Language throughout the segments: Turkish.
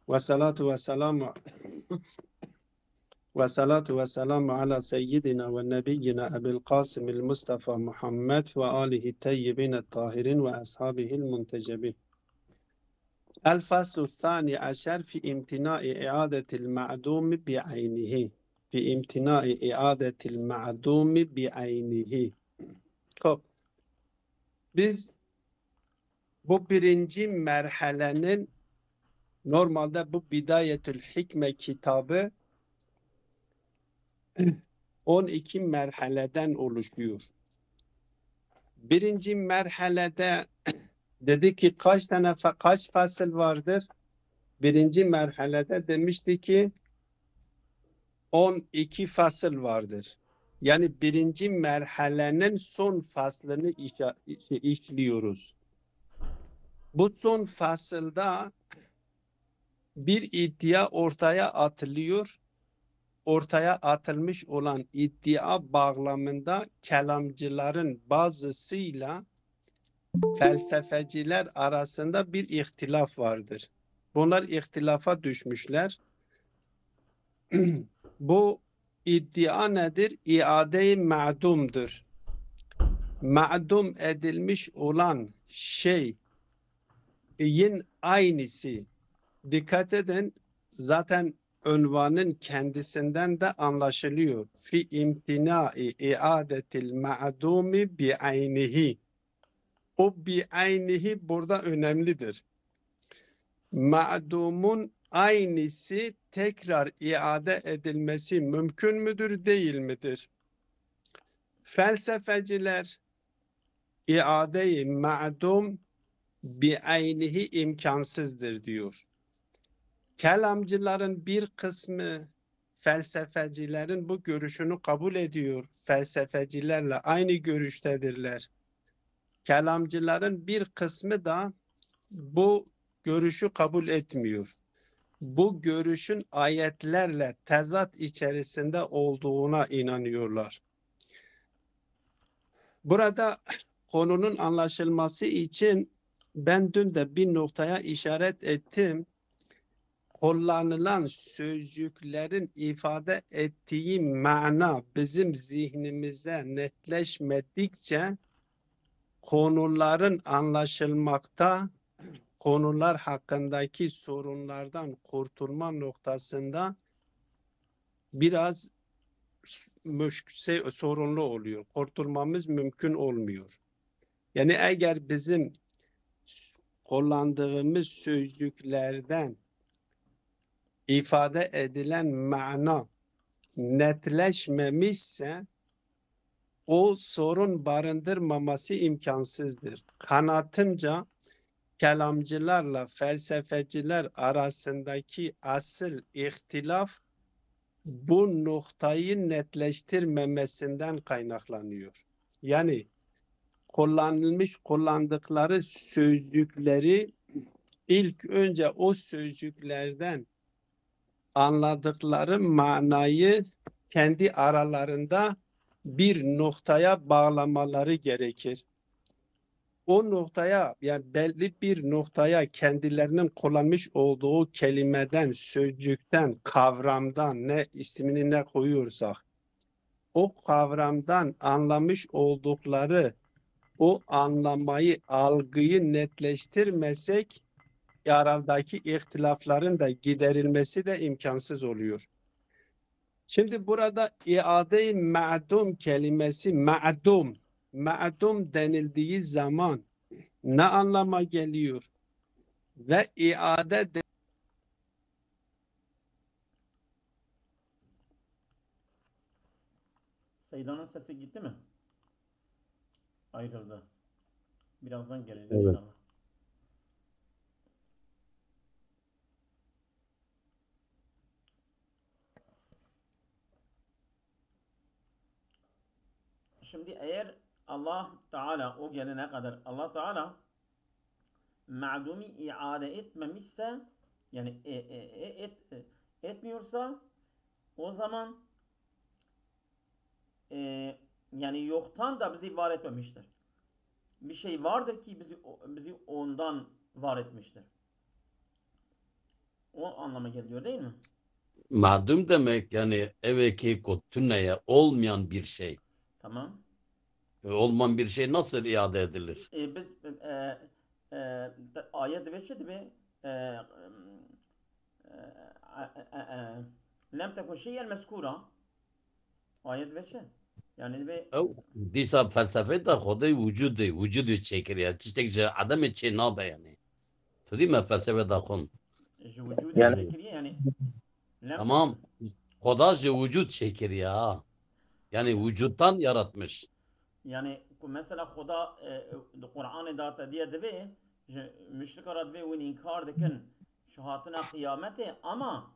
Ve salatu ve selamu ala seyyidina ve nebiyyina Ebil Kasım'il Mustafa Muhammed ve alihi teyyibin tahirin ve ashabihil muntecebin. El faslu thani aşer fi imtinai iadetil ma'dumi bi'aynihi. Fi imtinai iadetil ma'dumi bi'aynihi. Biz bu birinci merhalenin normalde bu Bidayetül Hikme kitabı 12 merhaleden oluşuyor. Birinci merhalede dedi ki kaç fasıl vardır? Birinci merhalede demişti ki 12 fasıl vardır. Yani birinci merhalenin son faslını işliyoruz. Bu son fasılda bir iddia ortaya atılıyor. Ortaya atılmış olan iddia bağlamında kelamcıların bazısıyla felsefeciler arasında bir ihtilaf vardır. Bunlar ihtilafa düşmüşler. Bu iddia nedir? İade-i ma'dumdur. Ma'dum edilmiş olan şeyin aynısı. Dikkat edin, zaten unvanın kendisinden de anlaşılıyor. Fi imtinai iadetil ma'dumi bi aynihi. O bi aynihi burada önemlidir. Ma'dumun aynısı tekrar iade edilmesi mümkün müdür, değil midir? Felsefeciler iade-i ma'dum bi aynihi imkansızdır diyor. Kelamcıların bir kısmı felsefecilerin bu görüşünü kabul ediyor. Felsefecilerle aynı görüştedirler. Kelamcıların bir kısmı da bu görüşü kabul etmiyor. Bu görüşün ayetlerle tezat içerisinde olduğuna inanıyorlar. Burada konunun anlaşılması için ben dün de bir noktaya işaret ettim. Kullanılan sözcüklerin ifade ettiği mana bizim zihnimize netleşmedikçe konuların anlaşılmakta, konular hakkındaki sorunlardan kurtulma noktasında biraz sorunlu oluyor. Kurtulmamız mümkün olmuyor. Yani eğer bizim kullandığımız sözcüklerden ifade edilen mana netleşmemişse o sorun barındırmaması imkansızdır. Kanatımca kelamcılarla felsefeciler arasındaki asıl ihtilaf bu noktayı netleştirmemesinden kaynaklanıyor. Yani kullandıkları sözcükleri ilk önce o sözcüklerden anladıkları manayı kendi aralarında bir noktaya bağlamaları gerekir. O noktaya, yani belli bir noktaya kendilerinin kullanmış olduğu kelimeden, sözcükten, kavramdan, ne ismini ne koyuyorsak o kavramdan anlamış oldukları o anlamayı, algıyı netleştirmesek aradaki ihtilafların da giderilmesi de imkansız oluyor. Şimdi burada iade-i ma'dum kelimesi ma'dum denildiği zaman ne anlama geliyor? Ve iade Seydan'ın sesi gitti mi? Ayrıldı. Birazdan gelir Evet. inşallah. Şimdi eğer Allah Teala o gelene kadar Allah Teala ma'dumi iade etmemişse yani etmiyorsa o zaman yani yoktan da bizi var etmemiştir. Bir şey vardır ki bizi ondan var etmiştir. anlama geliyor değil mi? Madum demek yani evveki kutünneye olmayan bir şey. Tamam. Olmayan bir şey nasıl iade edilir? Biz ayet veçi dibe lem tekun şey'en meskura. Ayet veçi. Yani dibe Disa felsefe de Xwedê vücudu çekir ya. Tiştek ji ademê çê nabe yani. Tu dî me felsefe da xun. ji vücudu Yani- şekriye yani lem Tamam. Xuda ji vücut çekir ya. Yani vücuttan yaratmış. yani mesela Xuda Kur'an'ı da diye dibe müşrikara dibe ve inkar dikin şu hatına kıyamete ama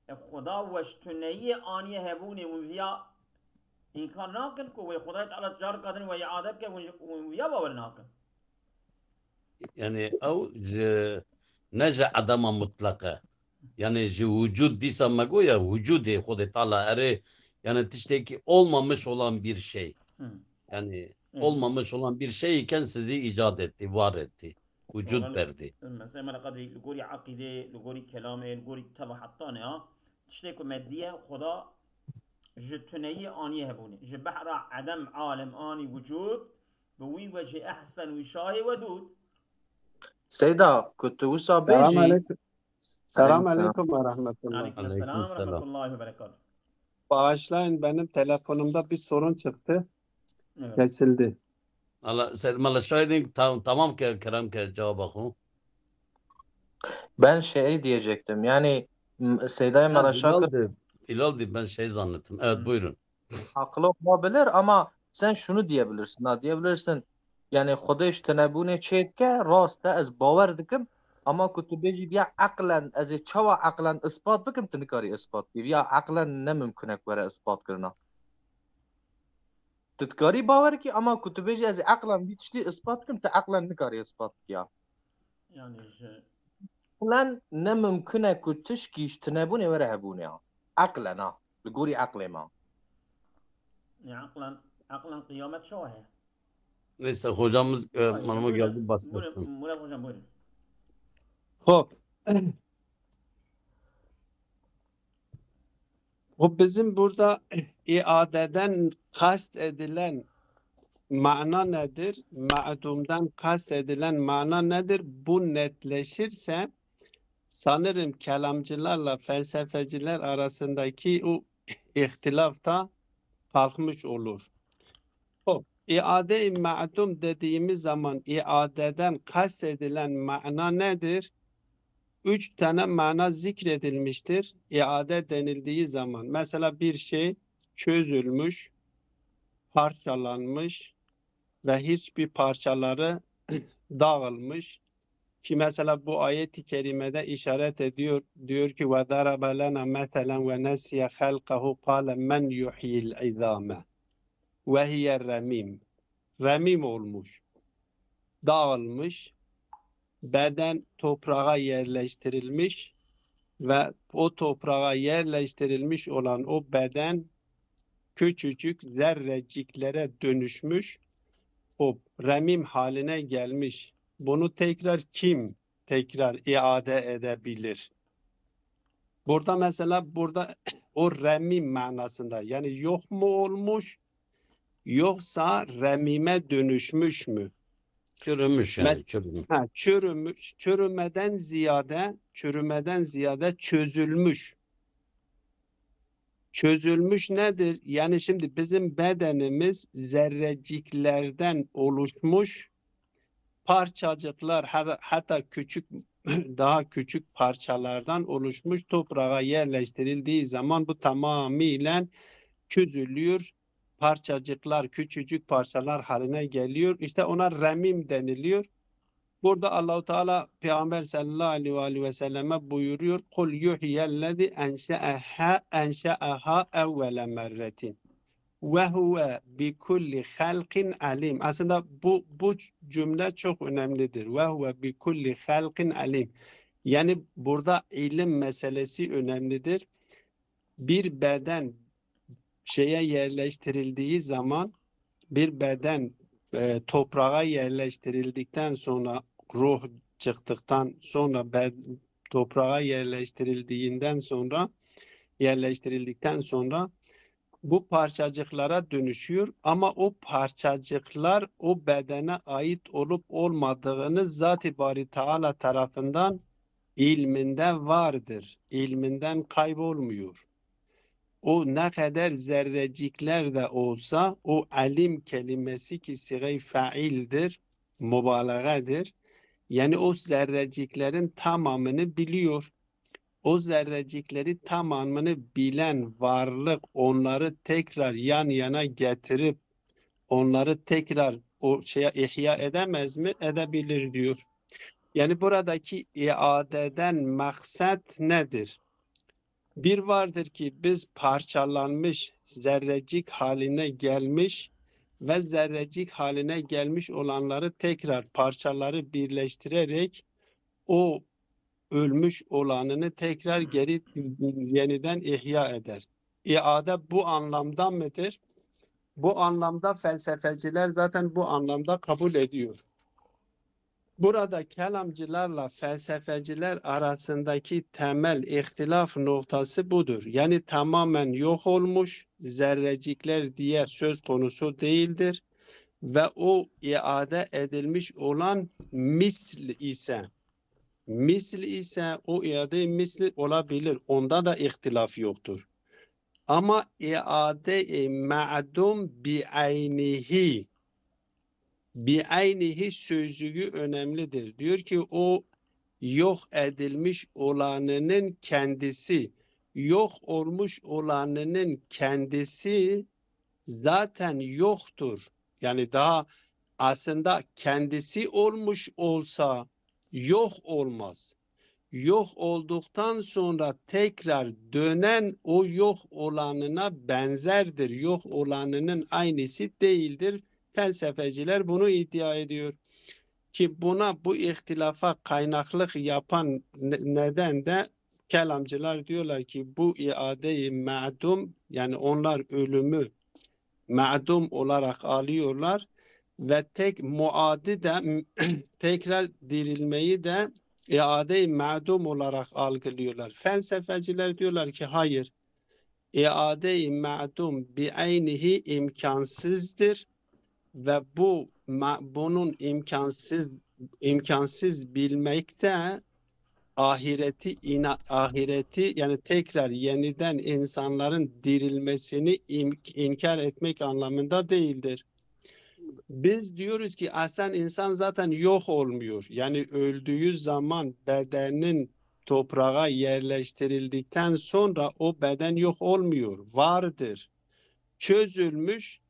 Xuda veştüneyi aniye hebuni ve inkar nakin ku ve Xuda Teala car kadın ve iade ke ve baver nakin. Yani ne ji adama mutlaka. Yani ji vücut dîsa me goya vücudê Xwedê Teala erê yani tiştekî olmamış olan bir şey. Yani olmamış olan bir şey iken sizi icat etti, var etti. Vücut verdi. مثلا ما قدر لقوري عقيدة لقوري كلامه لقوري تبع حطانه ها تشتكوا مادية خدا جتنية آنية هبوني جبحر عدم عالم آني وجود بوي وجه أحسن وشاهي ودود Seyda, kötü Usa Selam Beji. aleyküm. Selam Aleyküm. aleyküm ve rahmetullah. عليكم السلام ورحمة Aleykümselam. الله وبركاته. Bağışlayın, benim telefonumda bir sorun çıktı. Evet. Kesildi. Allah mala şahidin tamam ki kerem ki cevap akın. Ben şey diyecektim. Yani Seyda'ya Maraşak Hilal'di ben şey zannettim. Evet buyurun. haklı olabilir ama sen şunu diyebilirsin. Ha, diyebilirsin. Yani Xuda işte nebune çetke rast ez bawer dikim ama kutubeji ya aklen ez çava aklen ispat bikim tinkari ispat ya aklen ne mümkün ekvere ispat kirna. Titkari bawer ki ama kutubeji ez aklen bitişti ispat kim te aklen nikari ispat ya. Yani Aklen ne mümkün e kutuşki işte nebune vere hebune ya. Aklen ha. Liguri aklema. عقلا قيامة شو هي؟ Neyse hocamız hanıma geldi bahsetsin. Murat hocam buyurun. Hop. O bizim burada iadeden kast edilen mana nedir? Ma'dumdan kast edilen mana nedir? Bu netleşirse sanırım kelamcılarla felsefeciler arasındaki o ihtilaf da kalkmış olur. Hop. İade-i ma'dum dediğimiz zaman iadeden kast edilen mana nedir? 3 tane mana zikredilmiştir. İade denildiği zaman. Mesela bir şey çözülmüş, parçalanmış ve hiçbir parçaları dağılmış. Ki mesela bu ayet-i kerimede işaret ediyor. Diyor ki وَدَرَبَ لَنَا مَثَلًا وَنَسِيَ خَلْقَهُ قَالَ مَنْ يُحْيِي الْعِظَامَ وَهِيَ الرَّمِيمُ. Remim olmuş, dağılmış, beden toprağa yerleştirilmiş ve o toprağa yerleştirilmiş olan o beden küçücük zerreciklere dönüşmüş, o remim haline gelmiş. Bunu kim tekrar iade edebilir? Burada mesela o remim manasında yani yok mu olmuş yoksa remime dönüşmüş mü? Çürümüş yani çürümüş. Çürümüş, çürümeden ziyade çözülmüş. Çözülmüş nedir? Yani şimdi bizim bedenimiz zerreciklerden oluşmuş parçacıklar hatta küçük daha küçük parçalardan oluşmuş toprağa yerleştirildiği zaman bu tamamıyla çözülüyor. Parçacıklar, küçücük parçalar haline geliyor. İşte ona remim deniliyor. Burada Allahu Teala Peygamber sallallahu aleyhi ve selleme buyuruyor. Kul yuhyellezi enşa'aha evvele merretin. Ve huve bi kulli halqin alim. Aslında bu cümle çok önemlidir. Ve huve bi kulli halqin alim. Yani burada ilim meselesi önemlidir. Bir beden şeye yerleştirildiği zaman bir beden toprağa yerleştirildikten sonra ruh çıktıktan sonra toprağa yerleştirildikten sonra bu parçacıklara dönüşüyor ama o parçacıklar o bedene ait olup olmadığını Zat-ı Bari Teala tarafından ilminde vardır. İlminden kaybolmuyor. O ne kadar zerrecikler de olsa o alim kelimesi ki siga-i faildir, mübalağadır. Yani o zerreciklerin tamamını biliyor. O zerrecikleri tamamını bilen varlık onları tekrar yan yana getirip onları tekrar o şeye ihya edemez mi? Edebilir diyor. Yani buradaki iadeden maksat nedir? Bir vardır ki biz parçalanmış zerrecik haline gelmiş ve zerrecik haline gelmiş olanları tekrar parçaları birleştirerek o ölmüş olanını tekrar geri yeniden ihya eder. İade bu anlamda mıdır? Bu anlamda felsefeciler zaten bu anlamda kabul ediyor. Burada kelamcılarla felsefeciler arasındaki temel ihtilaf noktası budur. Yani tamamen yok olmuş zerrecikler diye söz konusu değildir ve o iade edilmiş olan misl ise o iade misli olabilir. Onda da ihtilaf yoktur. Ama iade-i ma'dum bi'aynihi sözcüğü önemlidir. Diyor ki o yok edilmiş olanının kendisi, yok olmuş olanının kendisi zaten yoktur. Yani daha aslında kendisi olmuş olsa yok olmaz. Yok olduktan sonra tekrar dönen o yok olanına benzerdir. Yok olanının aynısı değildir. Felsefeciler bunu iddia ediyor. Ki bu ihtilafa kaynaklık yapan neden de kelamcılar diyorlar ki bu iade-i ma'dum yani onlar ölümü ma'dum olarak alıyorlar ve tek muadi de tekrar dirilmeyi de iade-i ma'dum olarak algılıyorlar. Felsefeciler diyorlar ki hayır, iade-i ma'dum bi'aynihi imkansızdır ve bunun imkansız bilmekte ahireti yani tekrar yeniden insanların dirilmesini inkar etmek anlamında değildir. Biz diyoruz ki aslen insan zaten yok olmuyor. Yani öldüğü zaman bedenin toprağa yerleştirildikten sonra o beden yok olmuyor. Vardır. Çözülmüş.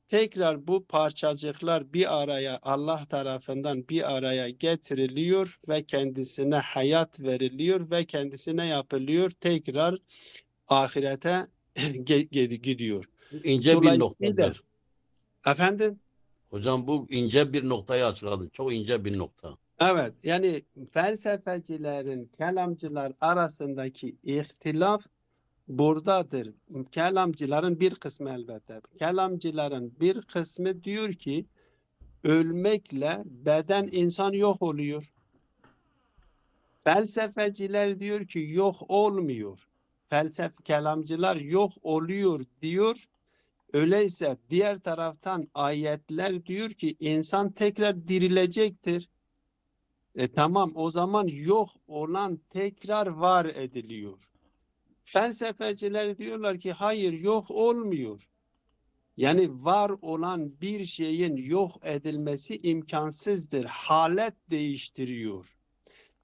Tekrar bu parçacıklar bir araya Allah tarafından bir araya getiriliyor ve kendisine hayat veriliyor ve kendisine yapılıyor. Tekrar ahirete gidiyor. Bu ince bir Dolayısıyla noktadır. efendim Hocam bu ince bir noktayı açıkladın. Çok ince bir nokta. evet yani felsefecilerin kelamcılar arasındaki ihtilaf buradadır. Kelamcıların bir kısmı elbette. Kelamcıların bir kısmı diyor ki ölmekle beden insan yok oluyor. Felsefeciler diyor ki yok olmuyor. Kelamcılar yok oluyor diyor. Öyleyse diğer taraftan ayetler diyor ki insan tekrar dirilecektir. Tamam o zaman yok olan tekrar var ediliyor. Felsefeciler diyorlar ki hayır yok olmuyor. Yani var olan bir şeyin yok edilmesi imkansızdır. Halet değiştiriyor.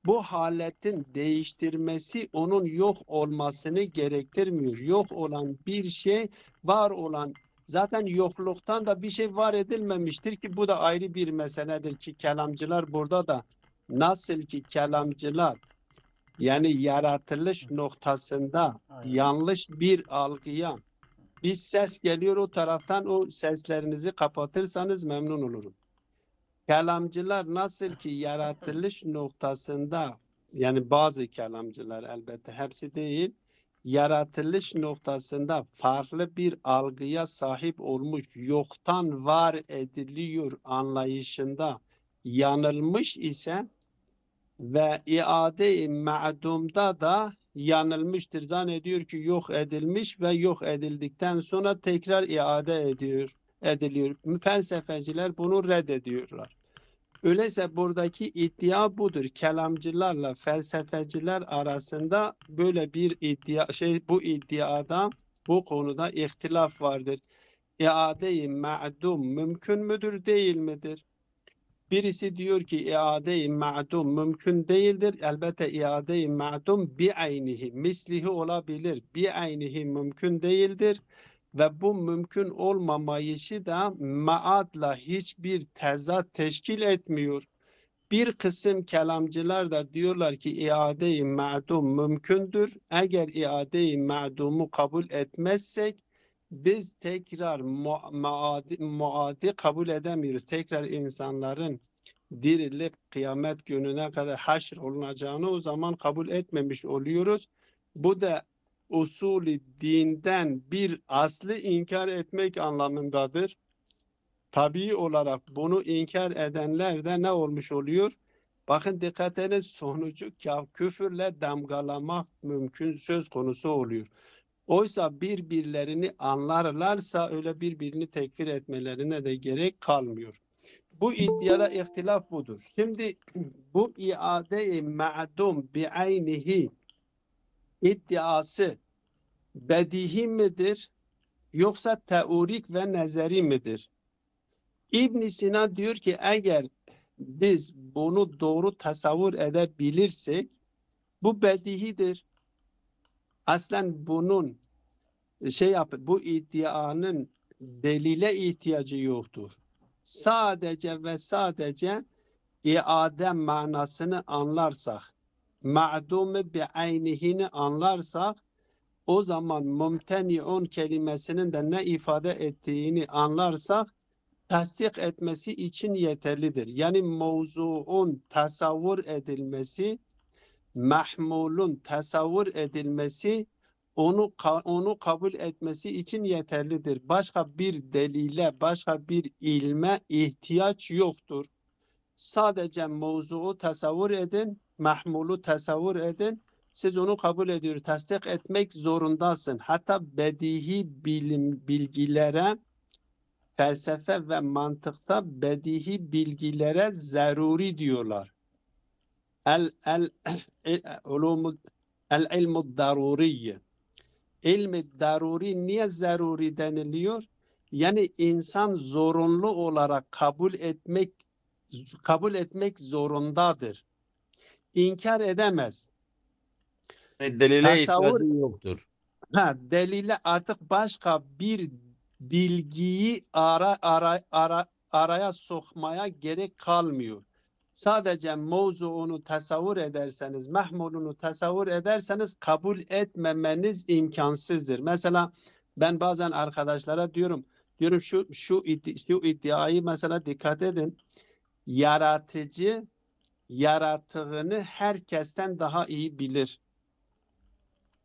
Bu haletin değiştirmesi onun yok olmasını gerektirmiyor. Yok olan bir şey var olan zaten yokluktan da bir şey var edilmemiştir ki bu da ayrı bir meseledir ki kelamcılar burada da nasıl ki kelamcılar yani yaratılış noktasında yanlış bir algıya bir ses geliyor o taraftan o seslerinizi kapatırsanız memnun olurum. Kelamcılar nasıl ki yaratılış noktasında yani bazı kelamcılar elbette hepsi değil yaratılış noktasında farklı bir algıya sahip olmuş yoktan var ediliyor anlayışında yanılmış ise Ve iade-i ma'dumda da yanılmıştır. Zannediyor ki yok edilmiş ve yok edildikten sonra tekrar iade ediliyor. Felsefeciler bunu reddediyorlar. Öyleyse buradaki iddia budur. Kelamcılarla felsefeciler arasında böyle bir iddia bu iddiada bu konuda ihtilaf vardır. İade-i ma'dum mümkün müdür değil midir? Birisi diyor ki iade-i ma'dum mümkün değildir. Elbette iade-i ma'dum bi'aynihi mislihi olabilir. Bi'aynihi mümkün değildir. Ve bu mümkün olmamayışı da maadla hiçbir tezat teşkil etmiyor. Bir kısım kelamcılar da diyorlar ki iade-i ma'dum mümkündür. Eğer iade-i ma'dumu kabul etmezsek biz tekrar muadi kabul edemiyoruz. Tekrar insanların dirilip kıyamet gününe kadar haşr olunacağını o zaman kabul etmemiş oluyoruz. Bu da usulü dinden bir aslı inkar etmek anlamındadır. Tabii olarak bunu inkar edenler de ne olmuş oluyor? Bakın dikkat edin, sonucu küfürle damgalamak mümkün söz konusu oluyor. Oysa birbirlerini anlarlarsa öyle birbirini tekfir etmelerine de gerek kalmıyor. Bu iddiada ihtilaf budur. Şimdi bu iade-i ma'dum bi'aynihi iddiası bedihi midir yoksa teorik ve nezeri midir? İbn Sina diyor ki eğer biz bunu doğru tasavvur edebilirsek bu bedihidir. Aslen bunun bu iddianın delile ihtiyacı yoktur. Sadece ve sadece iade manasını anlarsak, ma'dumu bi'aynihini anlarsak o zaman mumteni'un kelimesinin de ne ifade ettiğini anlarsak tasdik etmesi için yeterlidir. Yani mevzuun tasavvur edilmesi, mahmulun tasavvur edilmesi onu kabul etmesi için yeterlidir. Başka bir delile, başka bir ilme ihtiyaç yoktur. Sadece mevzuu tasavvur edin, mahmulu tasavvur edin. Siz onu kabul ediyor, tasdik etmek zorundasın. Hatta bedihi bilgilere, felsefe ve mantıkta bedihi bilgilere zaruri diyorlar. El-ilmu daruriye. İlmi daruri niye zaruri deniliyor? Yani insan zorunlu olarak kabul etmek zorundadır. İnkar edemez. Delile ihtiyacı yoktur. Delile artık başka bir bilgiyi araya sokmaya gerek kalmıyor. Sadece mevzuunu tasavvur ederseniz, mahmulunu tasavvur ederseniz kabul etmemeniz imkansızdır. Mesela ben bazen arkadaşlara diyorum şu iddiayı mesela dikkat edin. Yaratıcı yarattığını herkesten daha iyi bilir.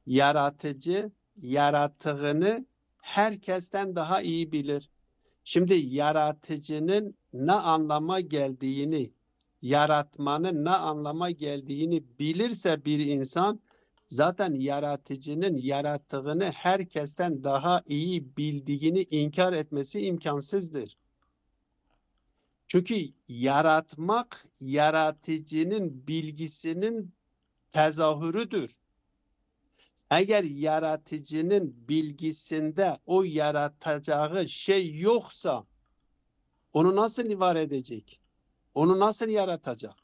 Yaratıcı yarattığını herkesten daha iyi bilir. Şimdi yaratıcının ne anlama geldiğini, yaratmanın ne anlama geldiğini bilirse bir insan zaten yaratıcının yarattığını herkesten daha iyi bildiğini inkar etmesi imkansızdır. Çünkü yaratmak yaratıcının bilgisinin tezahürüdür. Eğer yaratıcının bilgisinde o yaratacağı şey yoksa onu nasıl var edecek? Onu nasıl yaratacak?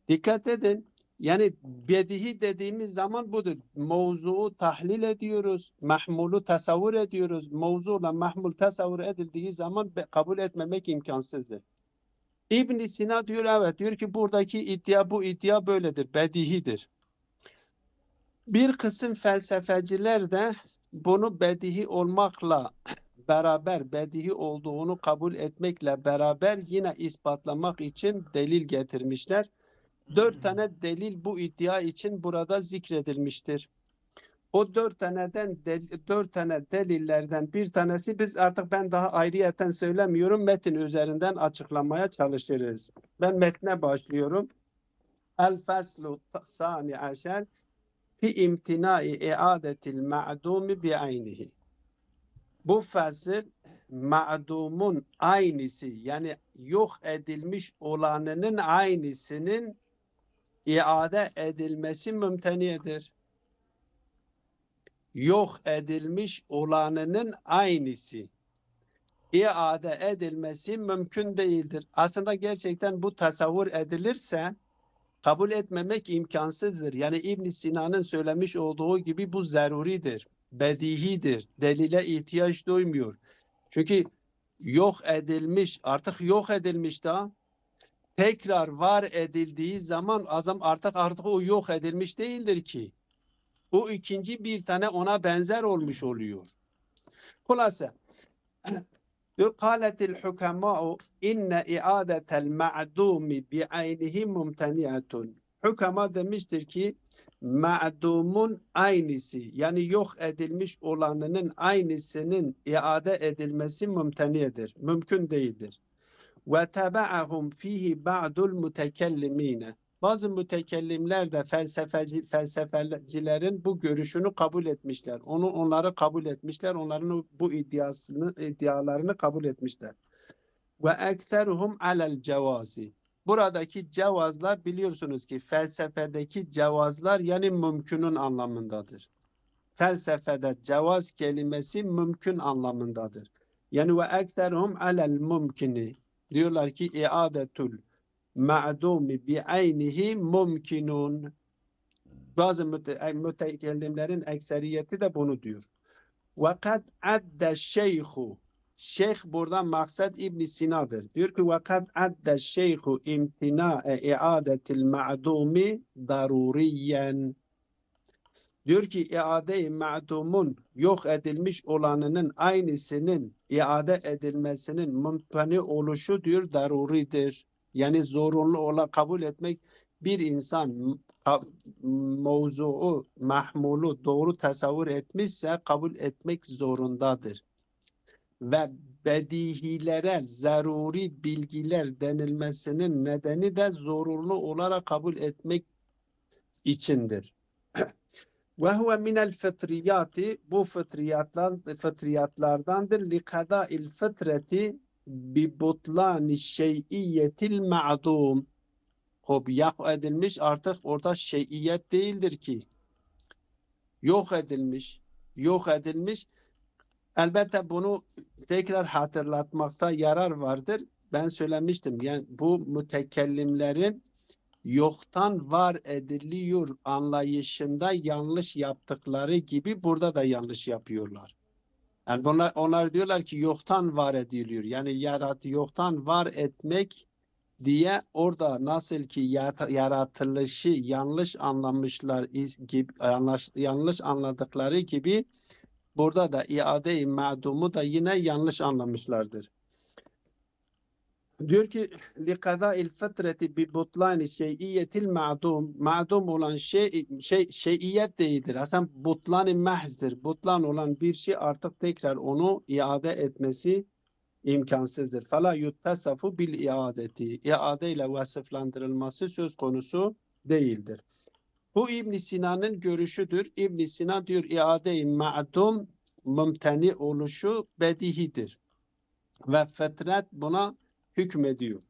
Dikkat edin. Yani bedihi dediğimiz zaman budur. Mevzuu tahlil ediyoruz. Mahmulu tasavvur ediyoruz. Mevzuyla mahmul tasavvur edildiği zaman kabul etmemek imkansızdır. İbn Sina diyor evet. Diyor ki buradaki bu iddia böyledir. Bedihidir. Bir kısım felsefeciler de bunu bedihi olmakla beraber, bedihi olduğunu kabul etmekle beraber yine ispatlamak için delil getirmişler. 4 tane delil bu iddia için burada zikredilmiştir. O 4 tane delillerden bir tanesi ben daha ayrıyeten söylemiyorum. Metin üzerinden açıklamaya çalışırız. Ben metne başlıyorum. El faslu sani aşer fi imtinai iadetil ma'dumi bi'aynihi. Bu fasıl ma'dumun aynısı yani yok edilmiş olanının aynısının iade edilmesi mümteniyedir. Yok edilmiş olanının aynısı iade edilmesi mümkün değildir. Aslında gerçekten bu tasavvur edilirse kabul etmemek imkansızdır. Yani İbn Sina'nın söylemiş olduğu gibi bu zaruridir, bedihidir, delile ihtiyaç duymuyor. Çünkü yok edilmiş, artık yok edilmiş daha tekrar var edildiği zaman artık o yok edilmiş değildir ki. O ikinci bir tane ona benzer olmuş oluyor. Hulasa diyor kâletil hukemâ'u inne iadetel ma'dûmi bi'aynihi mumteniyatun. Hukema demiştir ki ma'dumun aynısı yani yok edilmiş olanının aynısının iade edilmesi mümteniyedir. Mümkün değildir. Ve tebe'ahum fihi ba'dul mutekellimine. Bazı mütekellimler de felsefecilerin bu görüşünü kabul etmişler. Onları kabul etmişler. Onların bu iddialarını kabul etmişler. Ve ekseruhum alel cevazi. Buradaki cevazlar biliyorsunuz ki felsefedeki cevazlar yani mümkünün anlamındadır. Felsefede cevaz kelimesi mümkün anlamındadır. Yani ve ekseruhum alel mümkini. Diyorlar ki iadetul ma'dumi bi'aynihi mümkünun. Bazı mütekellimlerin ekseriyeti de bunu diyor. Ve kad adde şeyhu. Şeyh buradan maksat İbn Sina'dır. Diyor ki ve kad adde şeyhu imtina'e iadetil ma'dumi daruriyen. Diyor ki iade-i ma'dumun yok edilmiş olanının aynısının iade edilmesinin mümkün oluşu diyor daruridir. Yani zorunlu kabul etmek bir insan mevzuu, mahmulu doğru tasavvur etmişse kabul etmek zorundadır. Ve bedihilere zaruri bilgiler denilmesinin nedeni de zorunlu olarak kabul etmek içindir. Ve huve minel fıtriyati bu fıtriyatlardandır li kadâil fıtreti bi butlâni şey'iyetil ma'dûm. Yok edilmiş artık orada şeyiyet değildir ki. Yok edilmiş. Elbette bunu tekrar hatırlatmakta yarar vardır. Ben söylemiştim. Yani bu mütekellimlerin yoktan var ediliyor anlayışında yanlış yaptıkları gibi burada da yanlış yapıyorlar. Yani onlar diyorlar ki yoktan var ediliyor. Yani yoktan var etmek diye orada nasıl ki yaratılışı yanlış anlamışlar gibi yanlış anladıkları gibi burada da iade-i ma'dumu da yine yanlış anlamışlardır. Diyor ki لِقَضَاءِ الْفَتْرَةِ بِبُطْلَانِ شَيْئِيَّةِ الْمَعْدُومِ Ma'dum olan şeyiyet değildir. Aslında butlan-ı mehzdir. Butlan olan bir şey artık tekrar onu iade etmesi imkansızdır. فَلَا يُتَّسَفُ بِالْاِعَادَةِ İade ile vasıflandırılması söz konusu değildir. Bu İbn Sina'nın görüşüdür. İbn Sina diyor iade-i ma'dum mümteni oluşu bedihidir. Ve fetret buna hükmediyor.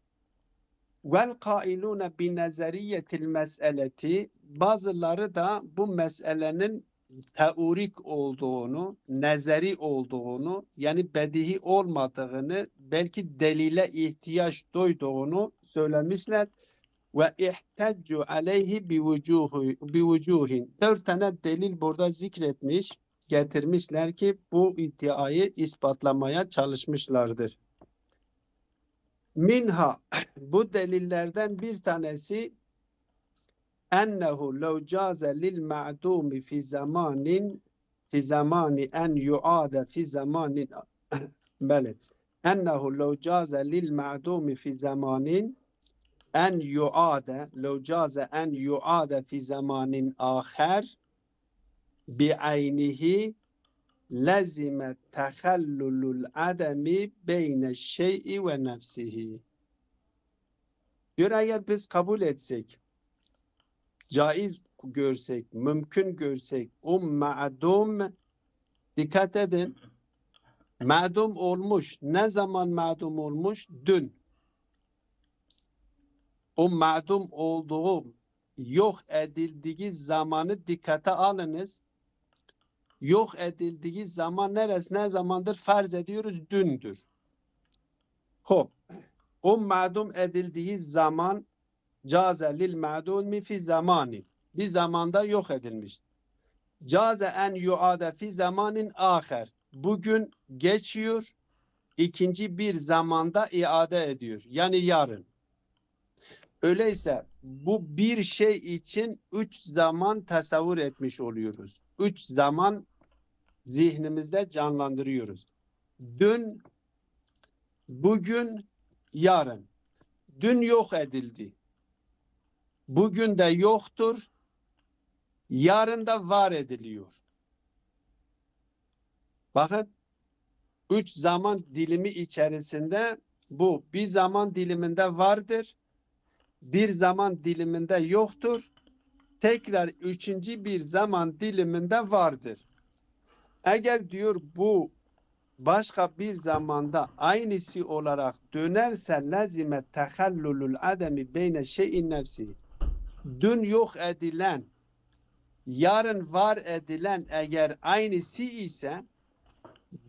Vel kailune bi nezeriyetil meseleti bazıları da bu meselenin teorik olduğunu, nezeri olduğunu yani bedihi olmadığını belki delile ihtiyaç duyduğunu söylemişler. Ve ihteccu aleyhi bi vucuhin. 4 tane delil burada getirmişler ki bu iddiayı ispatlamaya çalışmışlardır. Minha bu delillerden bir tanesi ennehu lev caze lil ma'dumi fi zamani en yu'ade fi zamanin bele ennehu lev caze lil ma'dumi fi zamanin en yu'ade lev caze en yu'ade fi zamanin ahar bi aynihi lazime tehallulul ademi beyne şey'i ve nefsihi. Diyor eğer biz kabul etsek caiz görsek, mümkün görsek o ma'dum, dikkat edin, ma'dum olmuş. Ne zaman ma'dum olmuş? Dün. O ma'dum olduğu yok edildiği zamanı dikkate alınız. Yok edildiği zaman neresi, ne zamandır? Farz ediyoruz dündür. Hop. O ma'dum edildiği zaman caze lil ma'dumi fi zamani. Bir zamanda yok edilmiş. Caze en yuade fi zamanin aher. Bugün geçiyor, ikinci bir zamanda iade ediyor. Yani yarın. Öyleyse bu bir şey için 3 zaman tasavvur etmiş oluyoruz. 3 zaman zihnimizde canlandırıyoruz. Dün, bugün, yarın. Dün yok edildi. Bugün de yoktur. Yarın da var ediliyor. Bakın 3 zaman dilimi içerisinde bu bir zaman diliminde vardır. Bir zaman diliminde yoktur. Tekrar üçüncü bir zaman diliminde vardır. Eğer diyor bu başka bir zamanda aynısı olarak dönerse lazime tehallulul ademi beyne şeyin nefsi. Dün yok edilen, yarın var edilen eğer aynısı ise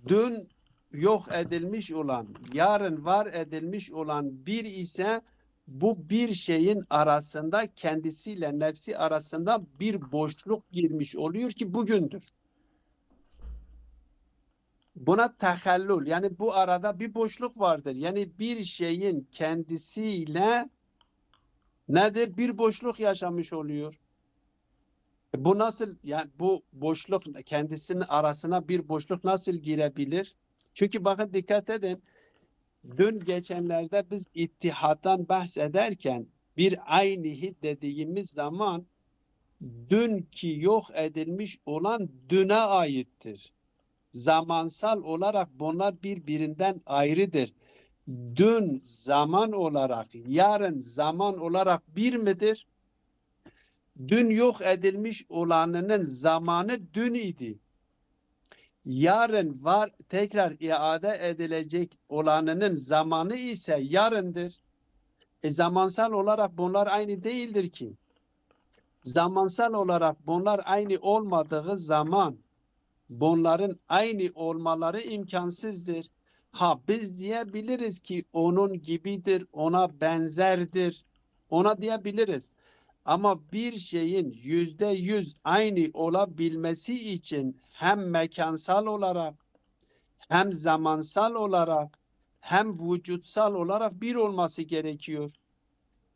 dün yok edilmiş olan, yarın var edilmiş olan bir ise bu bir şeyin arasında kendisiyle nefsi arasında bir boşluk girmiş oluyor ki bugündür. Buna tehallül, yani bu arada bir boşluk vardır. Yani bir şeyin kendisiyle nedir? Bir boşluk yaşamış oluyor. Bu nasıl, yani bu boşluk kendisinin arasına bir boşluk nasıl girebilir? Çünkü bakın dikkat edin. Dün geçenlerde biz ittihattan bahsederken bir aynihi dediğimiz zaman dünkü yok edilmiş olan düne aittir. Zamansal olarak bunlar birbirinden ayrıdır. Dün zaman olarak, yarın zaman olarak bir midir? Dün yok edilmiş olanının zamanı dün idi. Yarın var tekrar iade edilecek olanının zamanı ise yarındır. Zamansal olarak bunlar aynı değildir ki. Zamansal olarak bunlar aynı olmadığı zaman bunların aynı olmaları imkansızdır. Ha biz diyebiliriz ki onun gibidir, ona benzerdir, ona diyebiliriz. Ama bir şeyin %100 aynı olabilmesi için hem mekansal olarak, hem zamansal olarak, hem vücutsal olarak bir olması gerekiyor.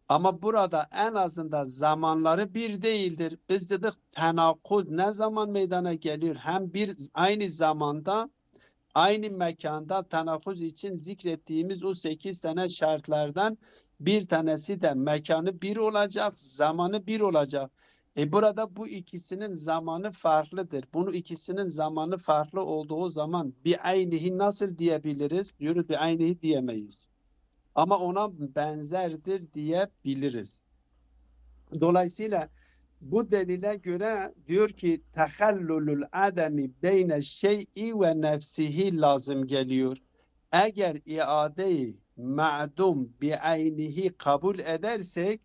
Ama burada en azından zamanları bir değildir. Biz dedik tenakuz ne zaman meydana geliyor? Hem bir aynı zamanda, aynı mekanda tenakuz için zikrettiğimiz o 8 tane şartlardan bir tanesi de mekanı bir olacak, zamanı bir olacak. Burada bu ikisinin zamanı farklıdır. Bunu ikisinin zamanı farklı olduğu zaman bir aynihi nasıl diyebiliriz? Diyoruz bir aynihi diyemeyiz. Ama ona benzerdir diyebiliriz. Dolayısıyla bu delile göre diyor ki tehallulul ademi beyne şey'i ve nefsihi lazım geliyor. Eğer iadeyi ma'dum bi'aynihi kabul edersek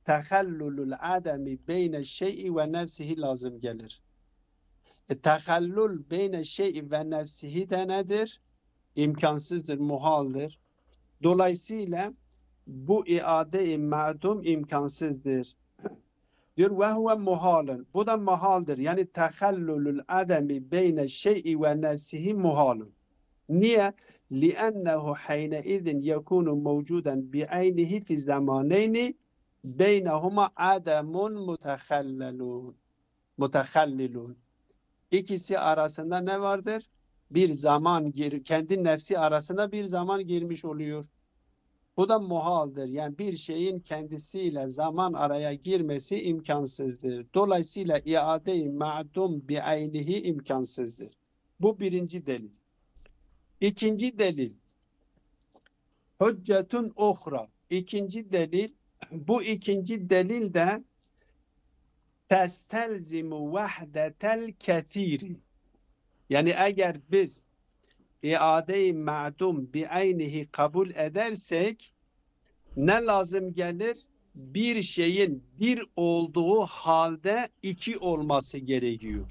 tehallulul ademi beyne şey'i ve nefsihi lazım gelir. Tehallul beyne şey'i ve nefsihi de nedir? İmkansızdır, muhaldir. Dolayısıyla bu iade-i ma'dum imkansızdır. Diyor ve huve muhalun. Bu da muhaldir. Yani tehallulul ademi beyne şey'i ve nefsihi muhalun. Niye? لِأَنَّهُ حَيْنَئِذٍ يَكُونُ مَوْجُودًا بِعَيْنِهِ فِي الزَّمَانَيْنِ بَيْنَهُمَا عَدَمٌ مُتَخَلِّلٌ. İkisi arasında ne vardır? Bir zaman, kendi nefsi arasında bir zaman girmiş oluyor. Bu da muhaldir. Yani bir şeyin kendisiyle zaman araya girmesi imkansızdır. Dolayısıyla iade-i ma'dum bi'aynihi imkansızdır. Bu birinci delil. İkinci delil. Hüccetun uhra. İkinci delil. Bu ikinci delil de testelzimu vahdetel kethiri. Yani eğer biz iade-i ma'dum bi'aynihi kabul edersek ne lazım gelir? Bir şeyin bir olduğu halde iki olması gerekiyor.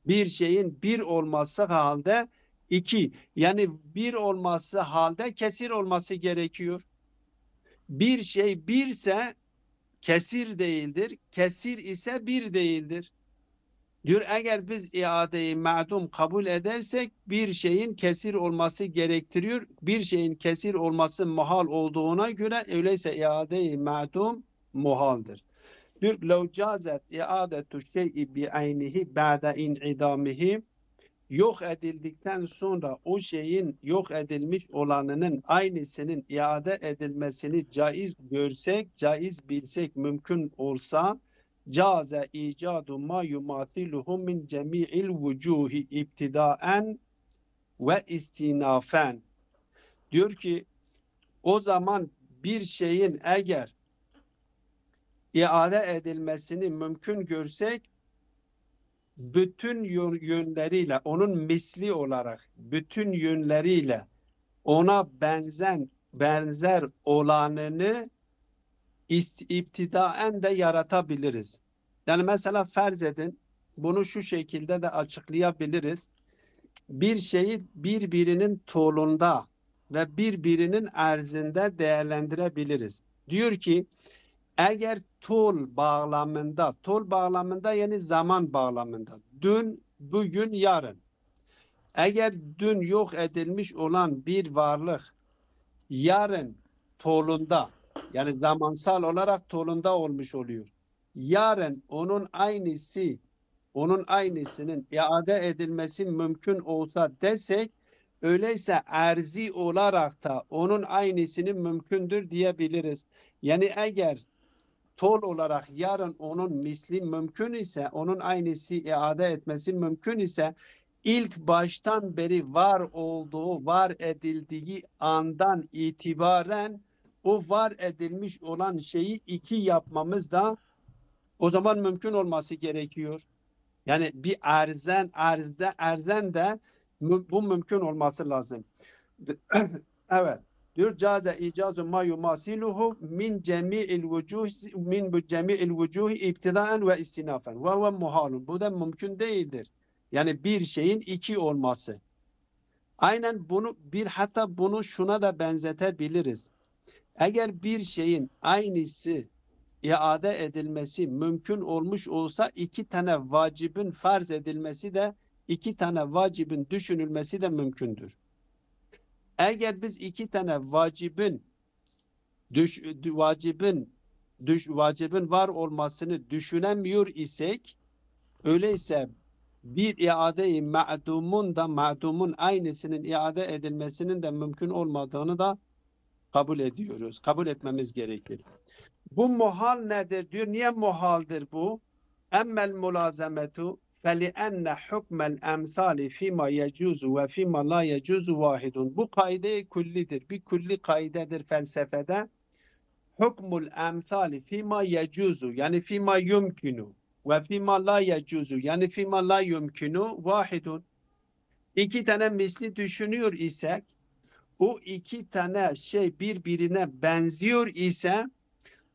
Bir şeyin bir olması halde iki. Yani bir olması halde kesir olması gerekiyor. Bir şey birse kesir değildir. Kesir ise bir değildir. Diyor eğer biz iade-i ma'dum kabul edersek bir şeyin kesir olması gerektiriyor. Bir şeyin kesir olması muhal olduğuna göre öyleyse iade-i ma'dum muhaldır. Diyor lev cazet iadetu şey'i bi'aynihi ba'de in'idamihi, yok edildikten sonra o şeyin yok edilmiş olanının aynısının iade edilmesini caiz görsek, caiz bilsek, mümkün olsa caze icadu ma yumathiluhu min cemi'il vucuhi ibtidaen ve istinafen. Diyor ki o zaman bir şeyin eğer iade edilmesini mümkün görsek bütün yönleriyle onun misli olarak bütün yönleriyle ona benzer olanını iptidaen de yaratabiliriz. Yani mesela farz edin, bunu şu şekilde de açıklayabiliriz. Bir şeyi birbirinin tolunda ve birbirinin erzinde değerlendirebiliriz. Diyor ki eğer tol bağlamında yani zaman bağlamında dün, bugün, yarın. Eğer dün yok edilmiş olan bir varlık yarın tolunda yani zamansal olarak tolunda olmuş oluyor. Yarın onun aynısının iade edilmesi mümkün olsa desek öyleyse erzi olarak da onun aynısının mümkündür diyebiliriz. Yani eğer tol olarak yarın onun misli mümkün ise, onun aynısı iade etmesi mümkün ise ilk baştan beri var edildiği andan itibaren o var edilmiş olan şeyi iki yapmamız da o zaman mümkün olması gerekiyor. Yani bir erzen de bu mümkün olması lazım. Evet. Diyor caze icazu ma yumasiluhu min cemi'il vucuh ibtidaen ve istinafen ve huve muhalun. Bu da mümkün değildir. Yani bir şeyin iki olması. Aynen hatta bunu şuna da benzetebiliriz. Eğer bir şeyin aynısı iade edilmesi mümkün olmuş olsa iki tane vacibin farz edilmesi de iki tane vacibin düşünülmesi de mümkündür. Eğer biz iki tane vacibin var olmasını düşünemiyor isek öyleyse bir iade-i ma'dumun aynısının iade edilmesinin de mümkün olmadığını da kabul ediyoruz. Kabul etmemiz gerekir. Bu muhal nedir diyor. Niye muhaldir bu? Emmel mulazemetu فَلِأَنَّ حُكْمَ الْاَمْثَالِ فِيمَا يَجُوزُ وَفِيمَا لَا يَجُوزُ وَاحِدٌ. Bu kaide küllidir. Bir külli kaidedir felsefede. Hukmul emsali fima yecuzu yani fima yumkinu ve fima la yecuzu yani fima la yumkinu vahidun. İki tane misli düşünüyor isek o iki tane şey birbirine benziyor ise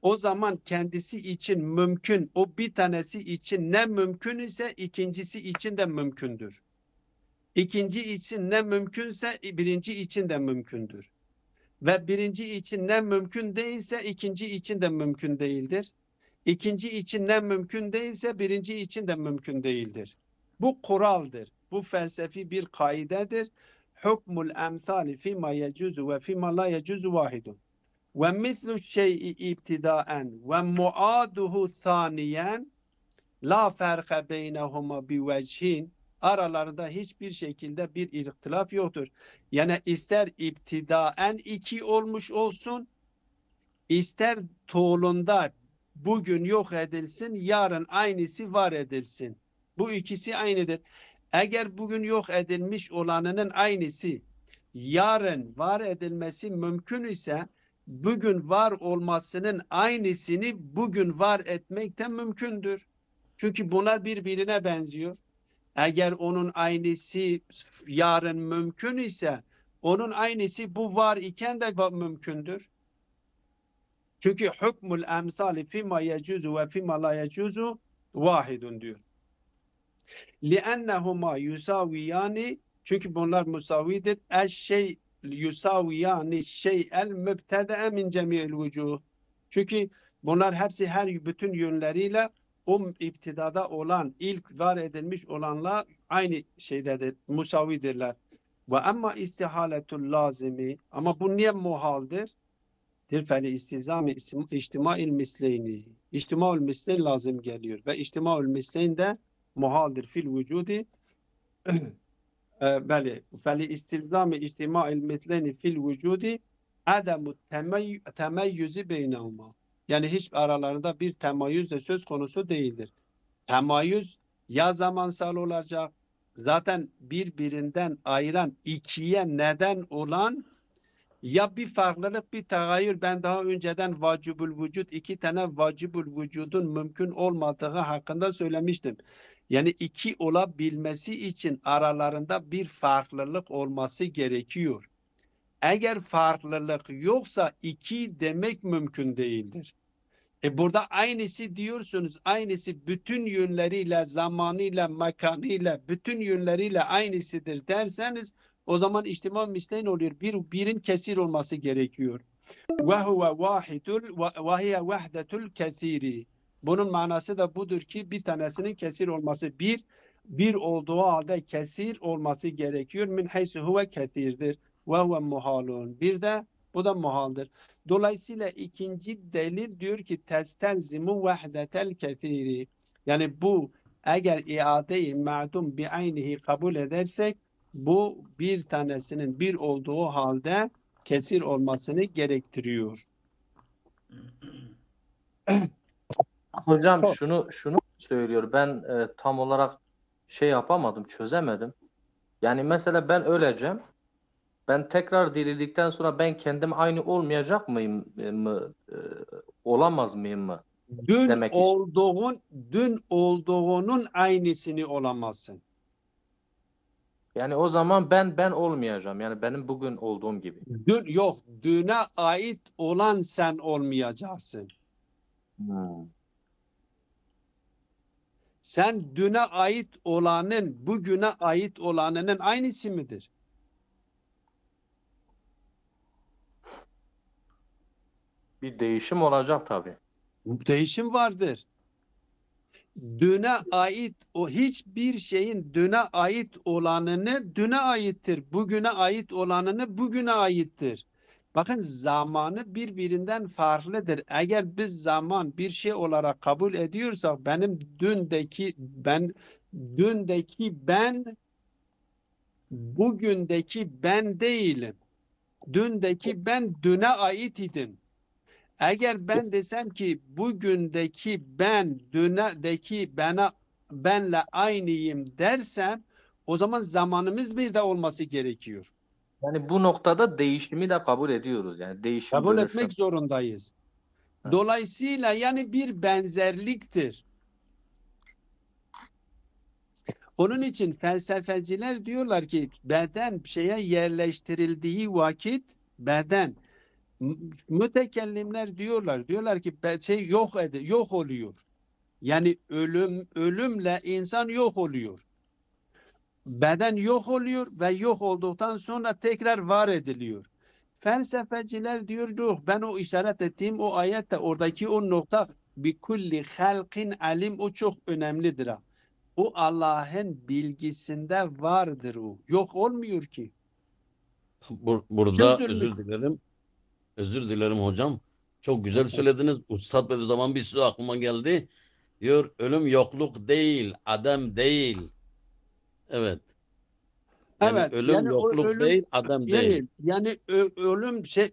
o zaman kendisi için mümkün, o bir tanesi için ne mümkün ise ikincisi için de mümkündür. İkinci için ne mümkünse birinci için de mümkündür. Ve birinci için ne mümkün değilse ikinci için de mümkün değildir. İkinci için ne mümkün değilse birinci için de mümkün değildir. Bu kuraldır. Bu felsefi bir kaidedir. Hukmul emsali fima yecuzu ve fima la yecuzu vahidun. Ve mislu şey'i ibtidaen ve muaduhu thaniyen la ferke beynehuma bi vechin. Aralarında hiçbir şekilde bir ihtilaf yoktur. Yani ister iptidaen iki olmuş olsun, ister toğlunda bugün yok edilsin, yarın aynısı var edilsin. Bu ikisi aynıdır. Eğer bugün yok edilmiş olanının aynısı, yarın var edilmesi mümkün ise, bugün var olmasının aynısını bugün var etmek de mümkündür. Çünkü bunlar birbirine benziyor. Eğer onun aynısı yarın mümkün ise onun aynısı bu var iken de mümkündür. Çünkü hükmül emsali fima yecuzu ve fima la yecuzu vahidun diyor. لِأَنَّهُمَا يُسَاوِيَانِ Çünkü bunlar musavidir. Eşşey yusaviyani şey'el mübtede'e min cemi'il vucuh. Çünkü bunlar hepsi bütün yönleriyle o iptidada olan, ilk var edilmiş olanla aynı şeydedir, musavidirler. Ve amma istihaletul lazimi ama bu niye muhaldir? Tirfeli istizami içtimail misleyni. İçtimaul misleyn lazım geliyor ve içtimaul misleyn de muhaldir fil vücudi. Beli feli istilzami içtimail misleyni fil vücudi ademu temeyyüzü beynehuma. Yani hiç aralarında bir temayüz de söz konusu değildir. Temayüz ya zamansal olacak, zaten birbirinden ayıran ikiye neden olan ya bir farklılık, bir tagayyür. Ben daha önceden vacibül vücut, iki tane vacibül vücudun mümkün olmadığı hakkında söylemiştim. Yani iki olabilmesi için aralarında bir farklılık olması gerekiyor. Eğer farklılık yoksa iki demek mümkün değildir. Burada aynısı diyorsunuz, aynısı bütün yönleriyle, zamanıyla, mekanıyla, bütün yönleriyle aynısıdır derseniz o zaman ihtimal misleyn oluyor. Birin kesir olması gerekiyor. Ve huve vahidul ve hiye vahdetul kesiri. Bunun manası da budur ki bir tanesinin kesir olması bir olduğu halde kesir olması gerekiyor. Min haysu huve kesirdir. Ve huve muhalun. Bir de bu da muhaldir. Dolayısıyla ikinci delil diyor ki testelzimu vahdetel kesiri. Yani bu eğer iade-i ma'dum bi aynihi kabul edersek bu bir tanesinin bir olduğu halde kesir olmasını gerektiriyor. Hocam Çok. şunu söylüyor. Ben tam olarak şey yapamadım, çözemedim. Yani mesela ben öleceğim. Ben tekrar dirildikten sonra ben kendim aynı olmayacak mıyım olamaz mıyım mı? Demek Dün olduğunun aynısını olamazsın. Yani o zaman ben olmayacağım. Yani benim bugün olduğum gibi. Düne ait olan sen olmayacaksın. Sen düne ait olanın bugüne ait olanının aynısı mıdır? Bir değişim olacak tabii. Değişim vardır. Düne ait o hiçbir şeyin düne ait olanını düne aittir. Bugüne ait olanını bugüne aittir. Bakın zamanı birbirinden farklıdır. Eğer biz zaman bir şey olarak kabul ediyorsak benim dündeki ben bugündeki ben değilim. Dündeki ben düne ait idim. Eğer ben desem ki bugündeki ben dünedeki benle aynıyım dersem o zaman zamanımız bir de olması gerekiyor. Yani bu noktada değişimi de kabul ediyoruz. Yani değişim, Kabul dönüşüm. etmek zorundayız. Evet. Dolayısıyla yani bir benzerliktir. Onun için felsefeciler diyorlar ki beden şeye yerleştirildiği vakit beden mütekellimler diyorlar ki şey yok oluyor. Yani ölümle insan yok oluyor. Beden yok oluyor ve yok olduktan sonra tekrar var ediliyor. Felsefeciler diyor ben o işaret ettiğim o ayette oradaki o nokta bi kulli halkin alim o çok önemlidir. O Allah'ın bilgisinde vardır o. Yok olmuyor ki. Burada Çözülmüş. özür dilerim hocam. Çok güzel söylediniz. Ustad Bediüzzaman bir sürü aklıma geldi. Diyor ölüm yokluk değil, adam değil. Evet. Yani Evet, ölüm yani o yokluk değil, adam değil. yani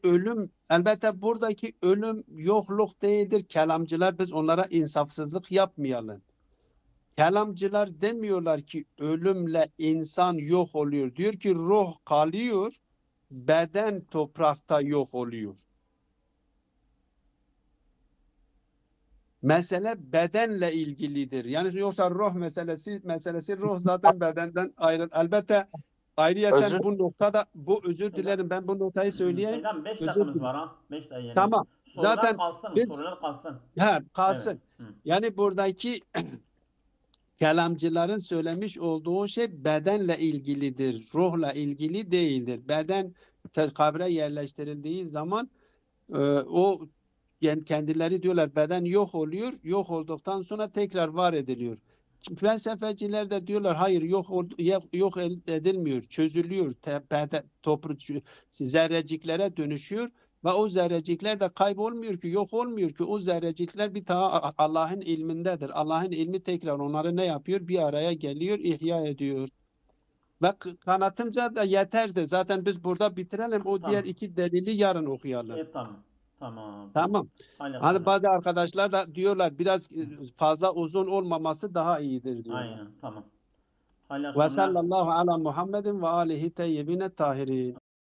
ölüm elbette buradaki ölüm yokluk değildir. Kelamcılar biz onlara insafsızlık yapmayalım. Kelamcılar demiyorlar ki ölümle insan yok oluyor. Diyor ki ruh kalıyor, beden toprakta yok oluyor. Mesele bedenle ilgilidir. Yani yoksa ruh meselesi ruh zaten bedenden ayrı. Elbette ayrıyeten Özür bu noktada özür Şeyden- dilerim ben bu noktayı söyleyeyim. Şeyden 5 Özür dakikamız dilerim. var ha. 5 dakika yani. Tamam. Sorular Zaten kalsın. biz- Sorular kalsın. Kalsın. Evet. Hı. Yani buradaki kelamcıların söylemiş olduğu şey bedenle ilgilidir. Ruhla ilgili değildir. Beden kabre yerleştirildiği zaman o yani kendileri diyorlar beden yok oluyor. Yok olduktan sonra tekrar var ediliyor. Felsefeciler de diyorlar hayır yok edilmiyor. Çözülüyor. Zerreciklere dönüşüyor. Ve o zerrecikler de kaybolmuyor ki, yok olmuyor ki. O zerrecikler bir daha Allah'ın ilmindedir. Allah'ın ilmi tekrar onları ne yapıyor? Bir araya geliyor, ihya ediyor. Ve kanatımca da yeterdir. Zaten biz burada bitirelim. O Tamam. diğer iki delili yarın okuyalım. Tamam. Tamam. Tamam. Hala Hani sana. bazı arkadaşlar da diyorlar biraz fazla uzun olmaması daha iyidir diyorlar. Aynen. Tamam. Hala Ve sonra. sallallahu ala Muhammedin ve alihi teyyibine tahirin.